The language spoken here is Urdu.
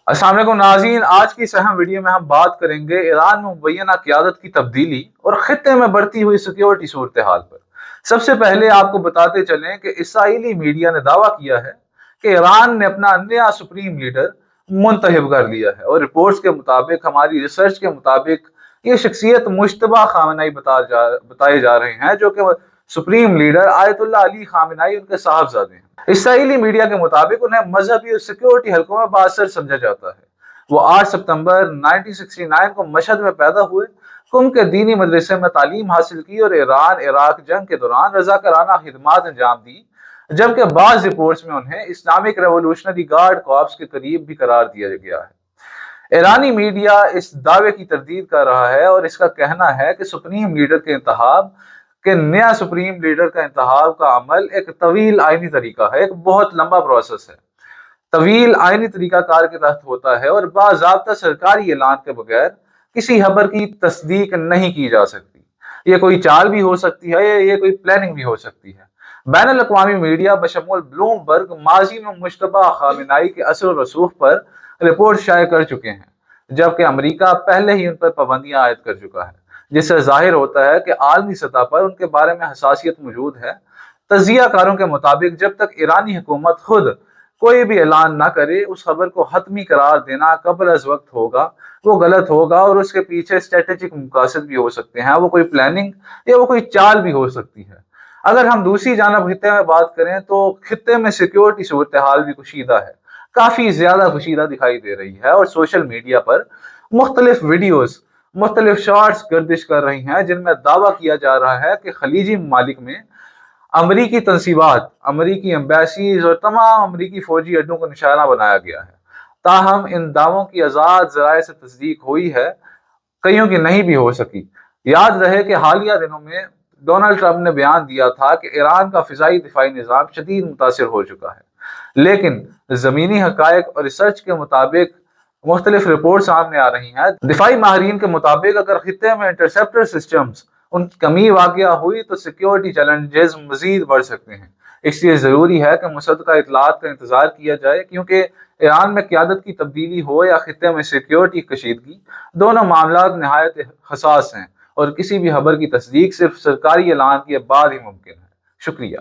السلام علیکم ناظرین، آج کی اس اہم ویڈیو میں ہم بات کریں گے ایران میں مبینہ قیادت کی تبدیلی اور خطے میں بڑھتی ہوئی سیکیورٹی صورتحال پر۔ سب سے پہلے آپ کو بتاتے چلیں کہ اسرائیلی میڈیا نے دعویٰ کیا ہے کہ ایران نے اپنا نیا سپریم لیڈر منتخب کر لیا ہے، اور رپورٹس کے مطابق، ہماری ریسرچ کے مطابق، یہ شخصیت مجتبیٰ خامنہئی بتائے جا رہے ہیں، جو کہ سپریم لیڈر آیت اللہ علی خامنہئی ان کے صاحبزادے ہیں۔ اسرائیلی میڈیا کے مطابق انہیں مذہبی اور سیکیورٹی حلقوں میں بااثر سمجھا جاتا ہے۔ وہ 8 ستمبر 1969 کو مشہد میں پیدا ہوئے، قم کے دینی مدرسے میں تعلیم حاصل کی اور ایران عراق جنگ کے دوران رضاکارانہ خدمات انجام دی، جبکہ بعض رپورٹس میں انہیں اسلامک ریولوشنری گارڈ کارپس کے قریب بھی قرار دیا گیا ہے۔ ایرانی میڈیا اس دعوے کی تردید کر رہا ہے اور اس کا کہنا ہے کہ نیا سپریم لیڈر کا انتخاب کا عمل ایک طویل آئینی طریقہ ہے، ایک بہت لمبا پروسیس ہے، طویل آئینی طریقہ کار کے تحت ہوتا ہے اور باضابطہ سرکاری اعلان کے بغیر کسی خبر کی تصدیق نہیں کی جا سکتی۔ یہ کوئی چال بھی ہو سکتی ہے، یہ کوئی پلاننگ بھی ہو سکتی ہے۔ بین الاقوامی میڈیا بشمول بلوم برگ ماضی میں مجتبیٰ خامنہئی کے اثر و رسوخ پر رپورٹ شائع کر چکے ہیں، جبکہ امریکہ پہلے ہی ان پر پابندیاں عائد کر چکا ہے، جس سے ظاہر ہوتا ہے کہ عالمی سطح پر ان کے بارے میں حساسیت موجود ہے۔ تجزیہ کاروں کے مطابق جب تک ایرانی حکومت خود کوئی بھی اعلان نہ کرے، اس خبر کو حتمی قرار دینا قبل از وقت ہوگا، وہ غلط ہوگا، اور اس کے پیچھے اسٹریٹجک مقاصد بھی ہو سکتے ہیں، وہ کوئی پلاننگ یا وہ کوئی چال بھی ہو سکتی ہے۔ اگر ہم دوسری جانب خطے میں بات کریں تو خطے میں سیکیورٹی صورتحال بھی کشیدہ ہے، کافی زیادہ کشیدہ دکھائی دے رہی ہے، اور سوشل میڈیا پر مختلف ویڈیوز، مختلف شارٹس گردش کر رہی ہیں جن میں دعویٰ کیا جا رہا ہے کہ خلیجی ممالک میں امریکی تنصیبات، امریکی ایمبیسیز اور تمام امریکی فوجی اڈوں کو نشانہ بنایا گیا ہے۔ تاہم ان دعووں کی آزاد ذرائع سے تصدیق ہوئی ہے، کئیوں کی نہیں بھی ہو سکی۔ یاد رہے کہ حالیہ دنوں میں ڈونلڈ ٹرمپ نے بیان دیا تھا کہ ایران کا فضائی دفاعی نظام شدید متاثر ہو چکا ہے، لیکن زمینی حقائق اور ریسرچ کے مطابق مختلف رپورٹ سامنے آ رہی ہیں۔ دفاعی ماہرین کے مطابق اگر خطے میں انٹرسیپٹر سسٹمز ان کی کمی واقع ہوئی تو سیکیورٹی چیلنجز مزید بڑھ سکتے ہیں۔ اس لیے ضروری ہے کہ مصدقہ اطلاعات کا انتظار کیا جائے، کیونکہ ایران میں قیادت کی تبدیلی ہو یا خطے میں سیکیورٹی کشیدگی، دونوں معاملات نہایت حساس ہیں، اور کسی بھی خبر کی تصدیق صرف سرکاری اعلان کے بعد ہی ممکن ہے۔ شکریہ۔